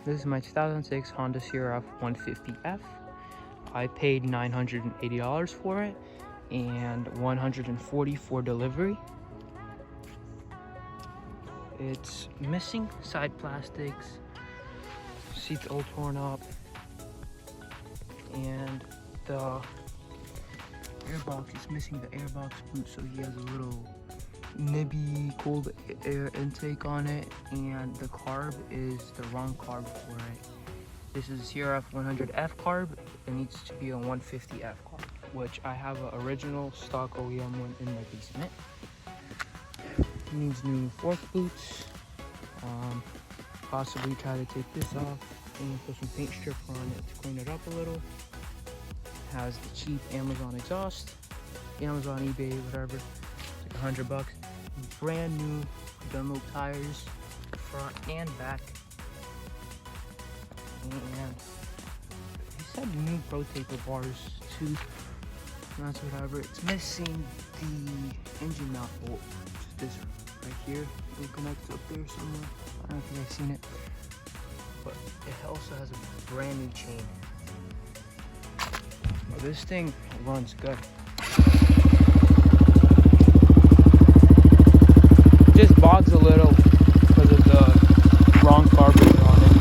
This is my 2006 Honda crf150f. I paid $980 for it and $140 for delivery. It's missing side plastics, seats all torn up, and the airbox is missing the airbox boot, so he has a little nibby cold air intake on it, and the carb is the wrong carb for it. This is crf100f carb. It needs to be a 150f carb, which I have an original stock OEM one in my basement. It needs new fork boots. Possibly try to take this off and put some paint strip on it to clean it up a little. Has the cheap Amazon exhaust, Amazon, eBay, whatever. It's like $100. Brand new Dunlop tires, front and back. And he said new Pro Taper bars too. That's whatever. It's missing the engine mount bolt, which is this right here. It connects up there somewhere. I don't know if you guys seen it, but it also has a brand new chain. Well, this thing runs good. Just bogs a little because of the wrong carburetor on it.